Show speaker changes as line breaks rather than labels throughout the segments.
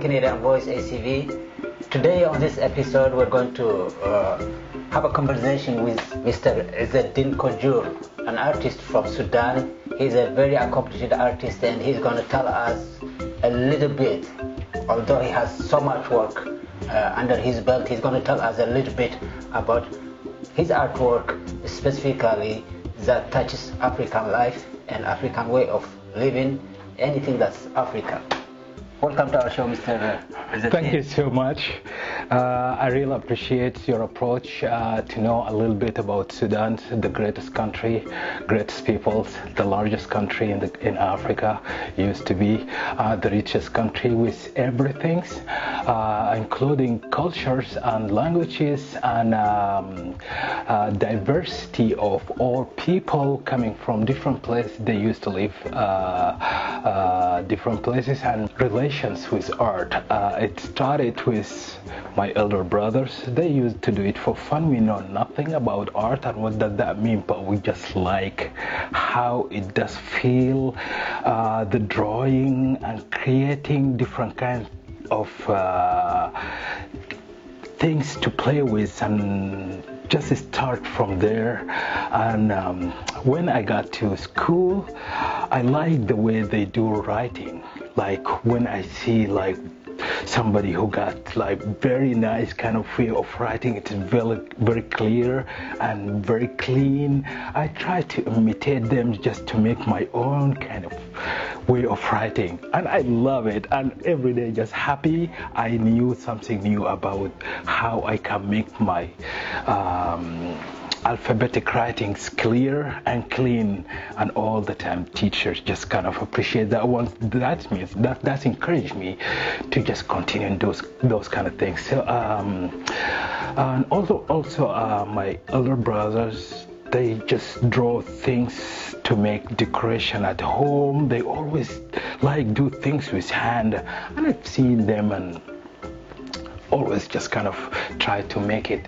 Canadian Voice ACV. Today on this episode we're going to have a conversation with Mr. Izzeldinn Kojour, an artist from Sudan. He's a very accomplished artist and he's going to tell us a little bit, although he has so much work under his belt, he's going to tell us a little bit about his artwork, specifically that touches African life and African way of living, anything that's African. Welcome to our show, Mr. Izzeldinn.
Thank you so much. I really appreciate your approach to know a little bit about Sudan, the greatest country, greatest peoples, the largest country in Africa, used to be the richest country with everything, including cultures and languages and diversity of all people coming from different places. They used to live different places and relations with art. It started with my elder brothers. They used to do it for fun. We know nothing about art and what does that mean, but we just like how it does feel, the drawing and creating different kinds of things to play with, and just start from there. And when I got to school, I like the way they do writing. Like when I see like somebody who got like very nice kind of way of writing, it is very clear and very clean. I try to imitate them just to make my own kind of way of writing, and I love it. And every day just happy I knew something new about how I can make my alphabetic writings clear and clean, and all the time teachers just kind of appreciate that one. That means that's encouraged me to just continue those kind of things. So and also my elder brothers, they just draw things to make decoration at home. They always like do things with hand, and I've seen them and always just kind of try to make it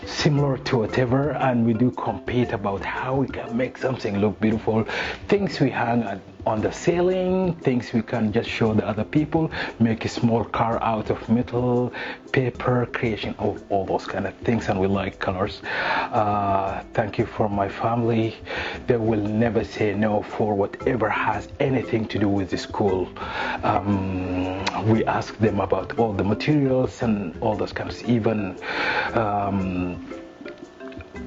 similar to whatever, and we do compete about how we can make something look beautiful. Things we hang on the ceiling, things we can just show the other people, make a small car out of metal, paper, creation of all those kind of things. And we like colors. Thank you for my family. They will never say no for whatever has anything to do with the school. We ask them about all the materials and all those kinds. Even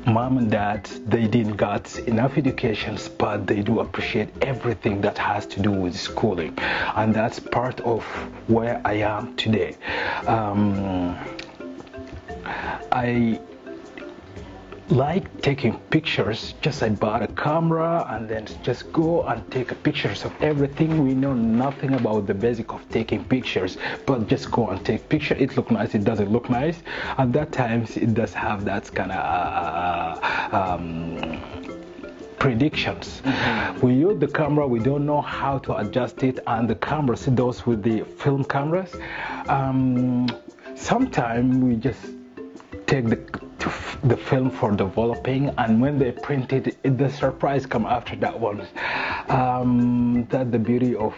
mom and dad, they didn't got enough educations, but they do appreciate everything that has to do with schooling, and that's part of where I am today. I like taking pictures. Just I bought a camera and then just go and take pictures of everything. We know nothing about the basic of taking pictures, but just go and take picture. It look nice, it doesn't look nice, and that times it does have that kind of predictions. We use the camera, we don't know how to adjust it, and the cameras, those with the film cameras, sometimes we just take the film for developing, and when they print it, the surprise come after that one. That's the beauty of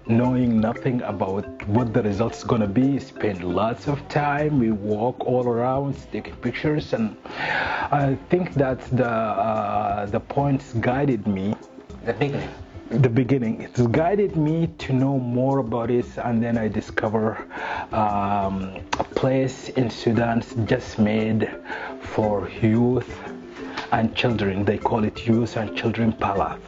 knowing nothing about what the result's gonna be. Spend lots of time, we walk all around taking pictures, and I think that's the points guided me. The beginning, it's guided me to know more about it, and then I discover a place in Sudan just made for youth and children. They call it Youth and Children Palace.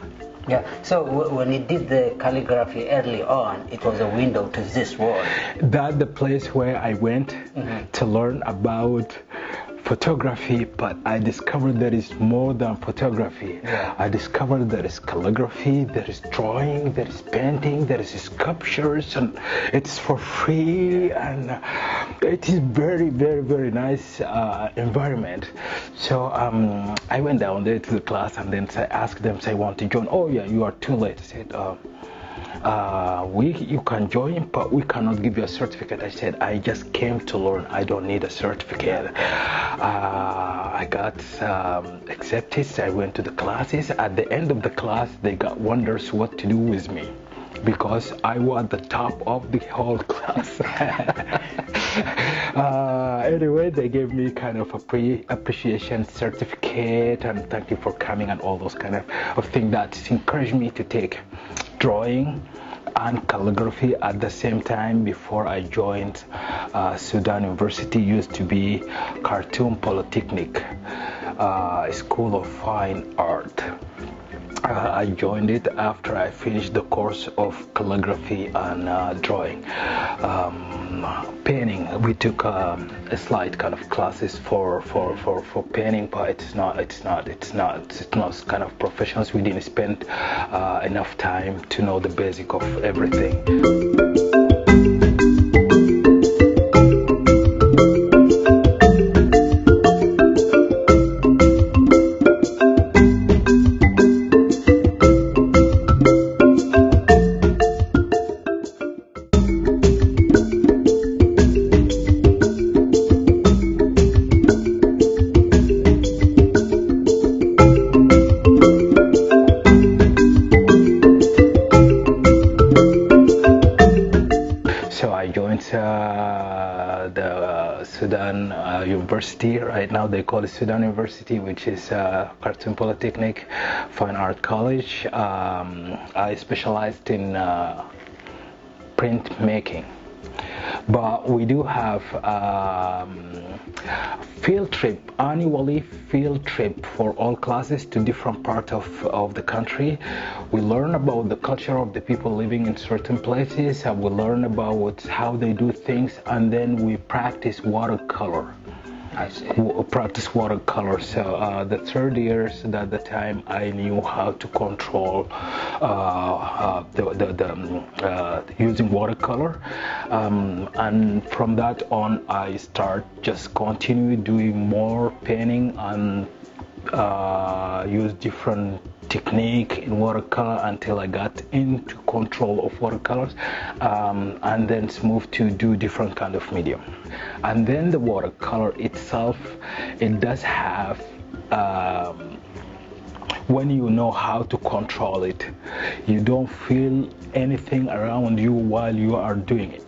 Yeah, so when you did the calligraphy early on, it was a window to this world.
That's the place where I went to learn about photography, but I discovered there is more than photography.
Yeah.
I discovered there is calligraphy, there is drawing, there is painting, there is sculptures, and it's for free, and it is very, very, very nice environment. So I went down there to the class, and then I asked them, say, want to join? Oh yeah, you are too late. I said, you can join, but we cannot give you a certificate. I said, I just came to learn, I don't need a certificate. I got accepted. I went to the classes. At the end of the class, they got wonders what to do with me. because I was the top of the whole class. Anyway, they gave me kind of a pre-appreciation certificate and thank you for coming and all those kind of things that encouraged me to take drawing and calligraphy at the same time. Before I joined Sudan University, used to be Khartoum Polytechnic School of Fine Art. I joined it after I finished the course of calligraphy and drawing. Painting, we took a slight kind of classes for painting, but it's not kind of professions. We didn't spend enough time to know the basic of everything. The Sudan University. Right now they call it Sudan University, which is Khartoum Polytechnic Fine Art College. I specialized in printmaking, but we do have annually field trip for all classes to different parts of the country. We learn about the culture of the people living in certain places, and we learn about how they do things, and then we practice watercolor.
I see.
Practice watercolor. So the third years at the time, I knew how to control using watercolor, and from that on, I continue doing more painting and use different technique in watercolor until I got into control of watercolors, and then moved to do different kind of medium. And then the watercolor itself, it does have when you know how to control it, you don't feel anything around you while you are doing it,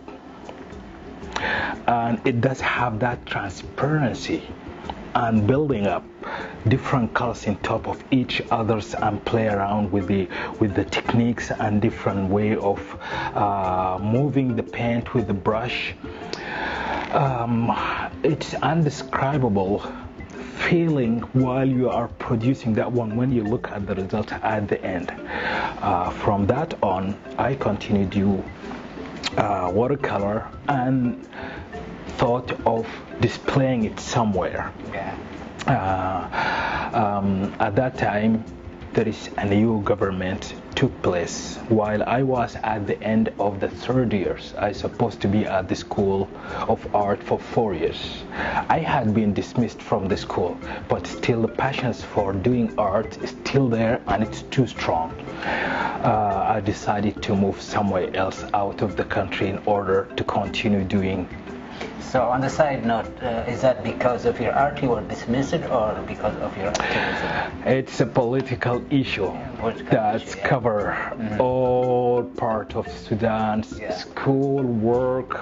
and it does have that transparency and building up different colors in top of each others and play around with the techniques and different way of moving the paint with the brush. It's indescribable feeling while you are producing that one when you look at the result at the end. From that on, I continued to do watercolor and thought of displaying it somewhere.
Yeah.
At that time, there is a new government took place. While I was at the end of the third years, I supposed to be at the School of Art for 4 years. I had been dismissed from the school, but still the passions for doing art is still there and it's too strong. I decided to move somewhere else out of the country in order to continue doing.
So on the side note, is that because of your art you were dismissed or because of your activism?
It's a political issue that's cover all part of Sudan's school work.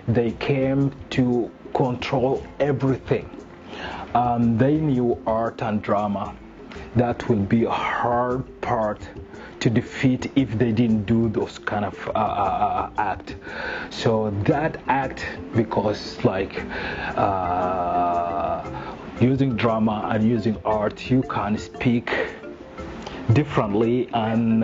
They came to control everything. They knew art and drama. That will be a hard part to defeat if they didn't do those kind of act. So that act, because like using drama and using art, you can speak differently, and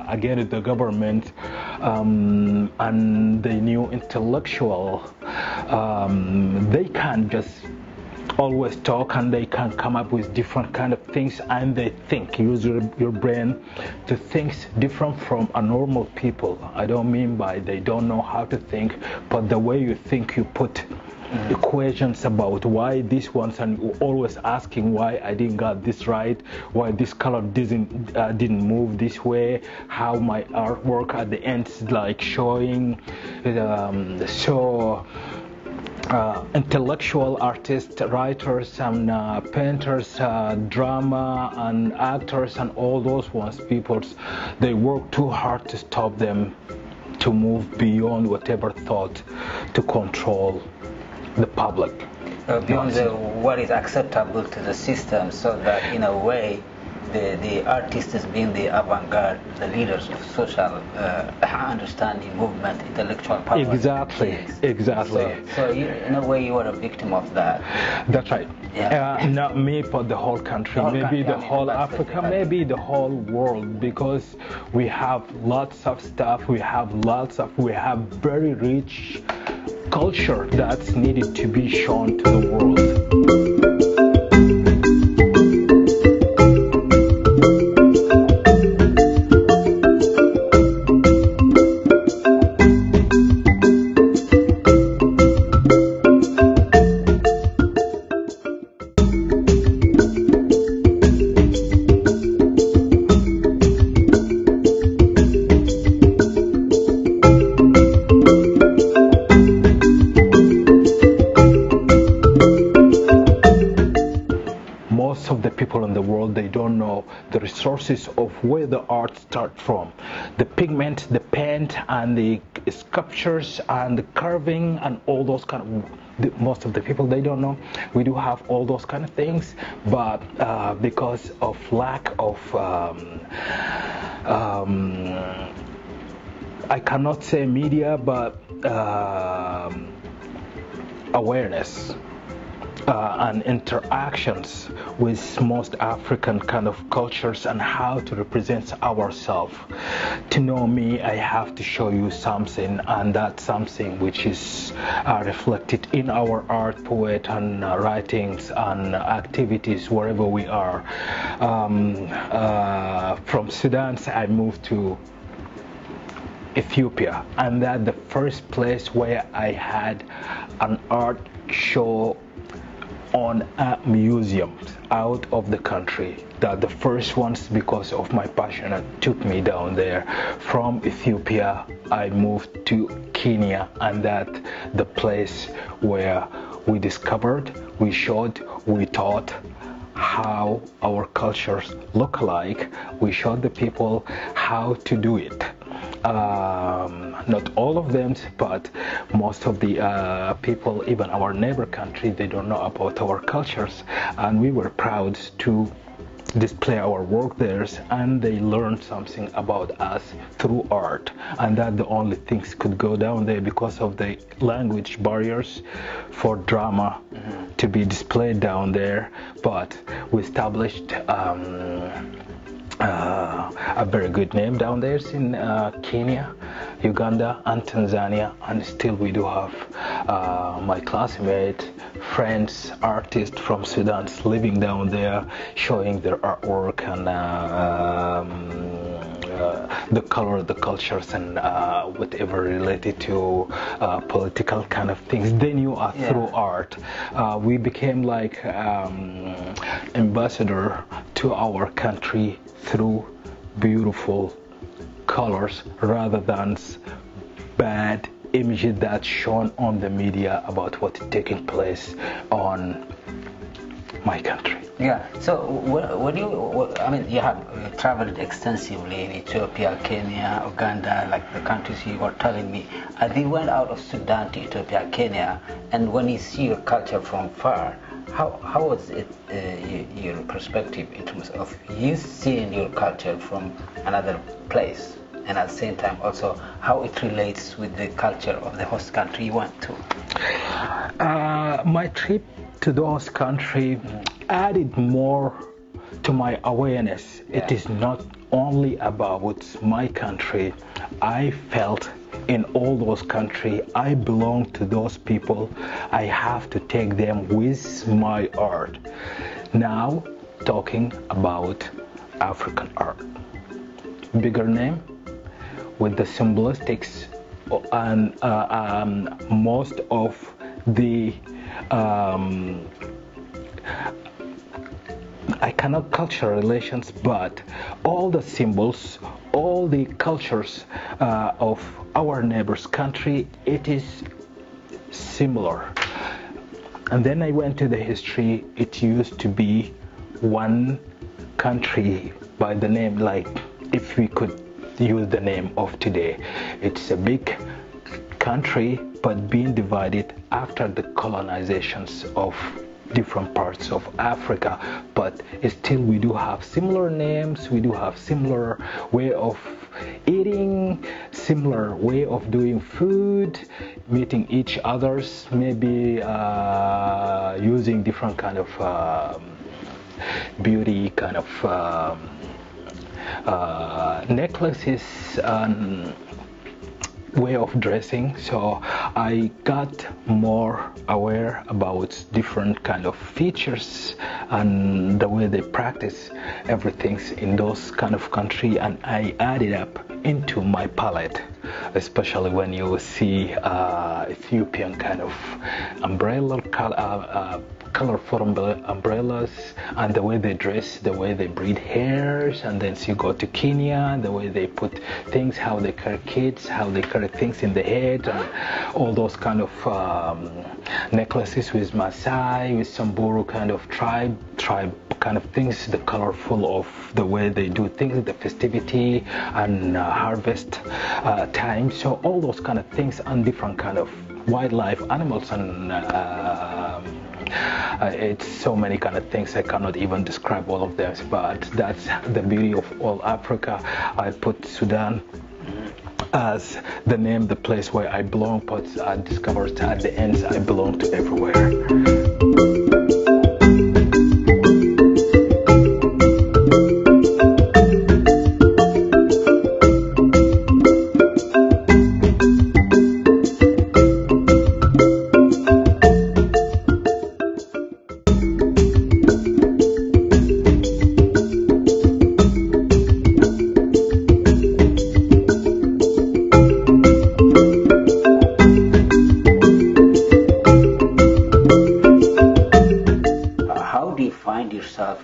again the government and the new intellectual, they can't just always talk, and they can come up with different kind of things, and they think, use your brain to think different from a normal people. I don't mean by they don't know how to think, but the way you think, you put equations about why this ones, and you're always asking why I didn't got this right, why this color didn't move this way, how my artwork at the end is like showing. So intellectual artists, writers, and painters, drama and actors, and all those ones, people, they work too hard to stop them to move beyond whatever thought to control the public.
Beyond what is acceptable to the system, so that in a way the artists being the avant-garde, the leaders of social understanding, movement, intellectual power.
Exactly,
yes.
exactly.
So you, in a way you are a victim of that.
That's right.
Yeah.
Not me, but the whole country, maybe the whole Africa, maybe the whole world, because we have lots of stuff, we have very rich culture that's needed to be shown to the world. The resources of where the art starts from, the pigment, the paint, and the sculptures and the carving and all those kind of. Most of the people, they don't know. We do have all those kind of things, but because of lack of I cannot say media, but awareness and interactions with most African kind of cultures and how to represent ourselves. To know me, I have to show you something, and that's something which is reflected in our art, poet, and writings and activities wherever we are. From Sudan, I moved to Ethiopia, and that's the first place where I had an art show on a museum out of the country. That the first ones, because of my passion, that took me down there. From Ethiopia, I moved to Kenya, and that the place where we discovered, we showed, we taught how our cultures look like. We showed the people how to do it. Not all of them, but most of the people, even our neighbor country, they don't know about our cultures, and we were proud to display our work there, and they learned something about us through art, and that the only things could go down there because of the language barriers for drama to be displayed down there. But we established a very good name down there in Kenya, Uganda, and Tanzania, and still we do have my classmates, friends, artists from Sudan living down there, showing their artwork and the color, the cultures, and whatever related to political kind of things. They knew us through art. We became like ambassador to our country through beautiful colors rather than bad images that's shown on the media about what's taking place on my country.
Yeah. So when you have traveled extensively in Ethiopia, Kenya, Uganda, like the countries you were telling me. And you went out of Sudan to Ethiopia, Kenya, and when you see your culture from far, how was it your perspective in terms of you seeing your culture from another place, and at the same time also how it relates with the culture of the host country you went to?
My trip to those countries added more to my awareness. It is not only about my country. I felt in all those countries I belong to those people. I have to take them with my art. Now talking about African art, bigger name with the symbolistics and most of the I cannot cultural relations, but all the symbols, all the cultures of our neighbors' country, it is similar. And then I went to the history. It used to be one country by the name, like if we could use the name of today, it's a big country but being divided after the colonizations of different parts of Africa, but still we do have similar names, we do have similar way of eating, similar way of doing food, meeting each others, maybe using different kind of beauty kind of necklaces and way of dressing. So I got more aware about different kind of features and the way they practice everything in those kind of country, and I added up into my palette, especially when you see Ethiopian kind of umbrella colorful umbrellas, and the way they dress, the way they braid hairs, and then you go to Kenya, the way they put things, how they carry kids, how they carry things in the head, and all those kind of necklaces with Maasai, with Samburu kind of tribe kind of things, the colorful of the way they do things, the festivity and harvest time. So all those kind of things and different kind of wildlife, animals, and it's so many kind of things I cannot even describe all of them, but that's the beauty of all Africa. I put Sudan as the name, the place where I belong, but I discovered at the end I belong to everywhere.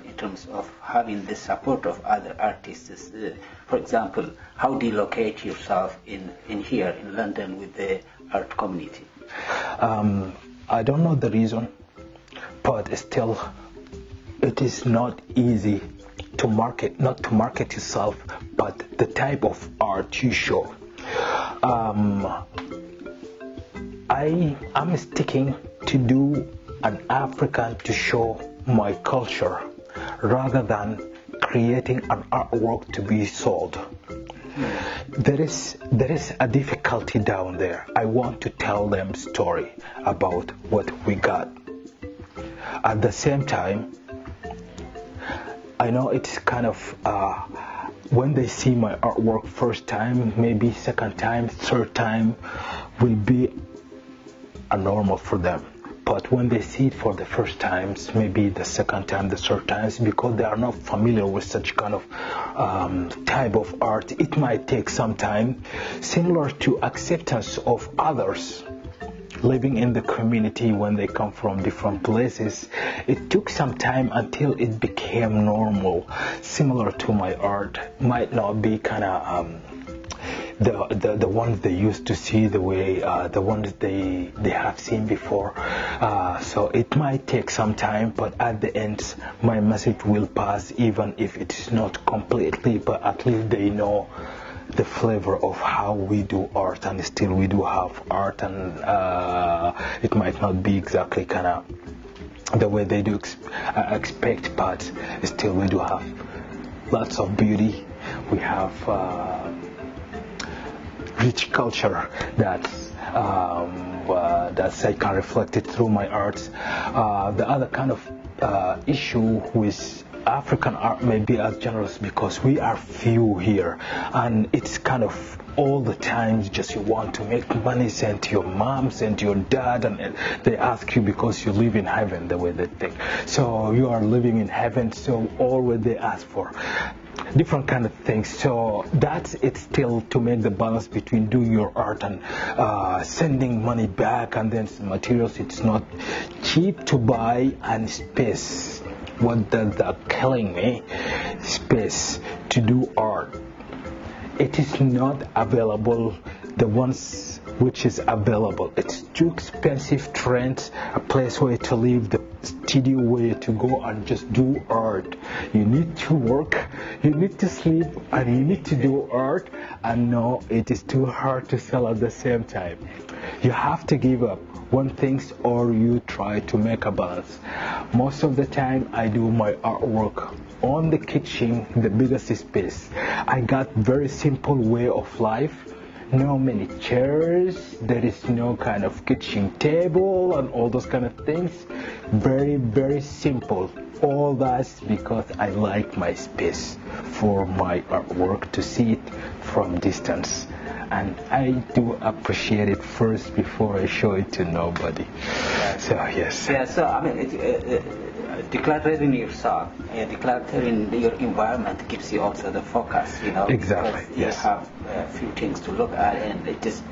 In terms of having the support of other artists, for example, how do you locate yourself in here in London with the art community?
I don't know the reason, but still it is not easy to market, not to market yourself, but the type of art you show. I'm sticking to do an African to show my culture rather than creating an artwork to be sold. There is a difficulty down there. I want to tell them story about what we got. At the same time, I know it's kind of when they see my artwork first time, maybe second time, third time will be a normal for them. But when they see it for the first times, maybe the second time, the third times, because they are not familiar with such kind of type of art, it might take some time, similar to acceptance of others living in the community when they come from different places. It took some time until it became normal, similar to my art. Might not be kind of the ones they used to see, the way the ones they have seen before, so it might take some time, but at the end my message will pass, even if it is not completely, but at least they know the flavor of how we do art, and still we do have art, and it might not be exactly kind of the way they do expect, but still we do have lots of beauty. We have rich culture that's I can reflect it through my art. The other kind of issue with African art may be as generous, because we are few here, and it's kind of all the time just you want to make money, send to your mom, send to your dad, and they ask you because you live in heaven, the way they think. So you are living in heaven, so always they ask for different kind of things. So that's it, still to make the balance between doing your art and sending money back, and then materials. It's not cheap to buy, and space. What does that killing me? Space to do art. It is not available. The ones which is available. It's too expensive to rent a place where to live, the studio where to go and just do art. You need to work, you need to sleep, and you need to do art. And no, it is too hard to sell at the same time. You have to give up one thing, or you try to make a balance. Most of the time I do my artwork on the kitchen, the biggest space. I got very simple way of life. No many chairs, there is no kind of kitchen table and all those kind of things. Very, very simple. All that's because I like my space for my artwork to see it from distance. And I do appreciate it first before I show it to nobody. So yes.
Yeah, so I mean, decluttering yourself, decluttering your environment gives you also the focus, you know.
Exactly.
Because
Yes.
you have a few things to look at, and it just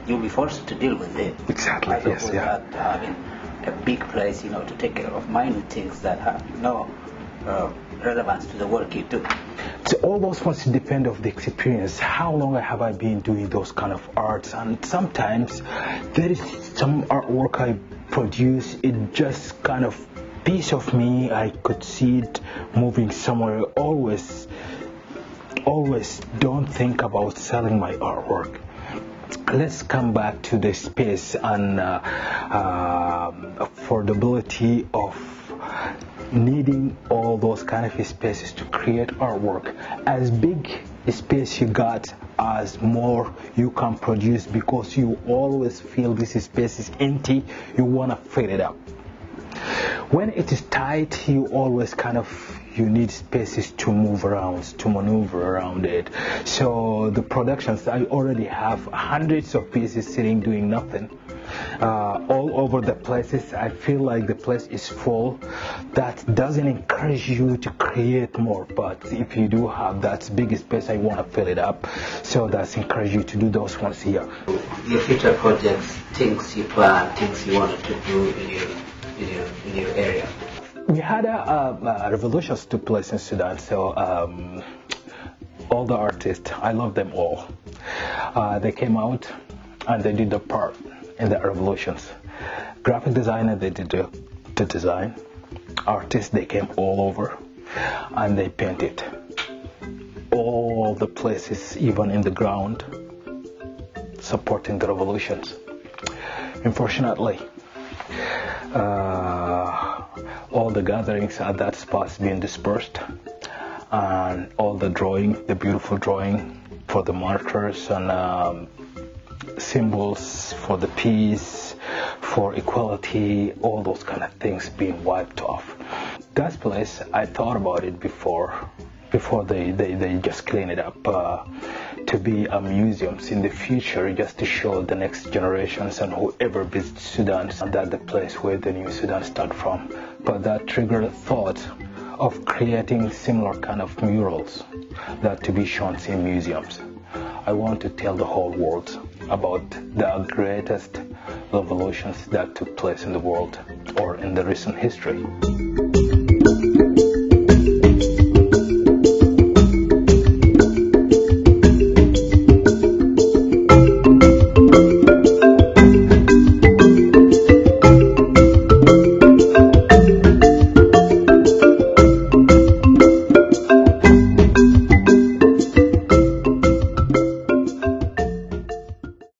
you'll be forced to deal with it.
Exactly.
As
Yes.
opposed
Yeah.
to having a big place, you know, to take care of minor things that have no relevance to the work you do.
So all those ones depend of the experience. How long have I been doing those kind of arts? And sometimes there is some artwork I produce. It just kind of piece of me. I could see it moving somewhere. Always don't think about selling my artwork. Let's come back to the space and affordability of needing all those kind of spaces to create artwork. As big space you got, as more you can produce, because you always feel this space is empty, you want to fill it up. When it is tight, you always you need spaces to move around, to maneuver around it. So the productions, I already have hundreds of pieces sitting doing nothing all over the places. I feel like the place is full. That doesn't encourage you to create more, but if you do have that big space, I want to fill it up. So that's encourage you to do those ones here.
Your future projects, things you plan, things you wanted to do in your area.
We had a revolutions took place in Sudan, so all the artists, I love them all. They came out and they did the part in the revolutions. Graphic designer, they did the design. Artists, they came all over and they painted all the places, even in the ground, supporting the revolutions. Unfortunately, all the gatherings at that spot's being dispersed, and all the drawing, the beautiful drawing for the martyrs and symbols for the peace, for equality, all those kind of things being wiped off. That place, I thought about it before they just clean it up to be a museum in the future, just to show the next generations and whoever visits Sudan that the place where the new Sudan started from. But that triggered a thought of creating similar kind of murals that to be shown in museums. I want to tell the whole world about the greatest revolutions that took place in the world or in the recent history.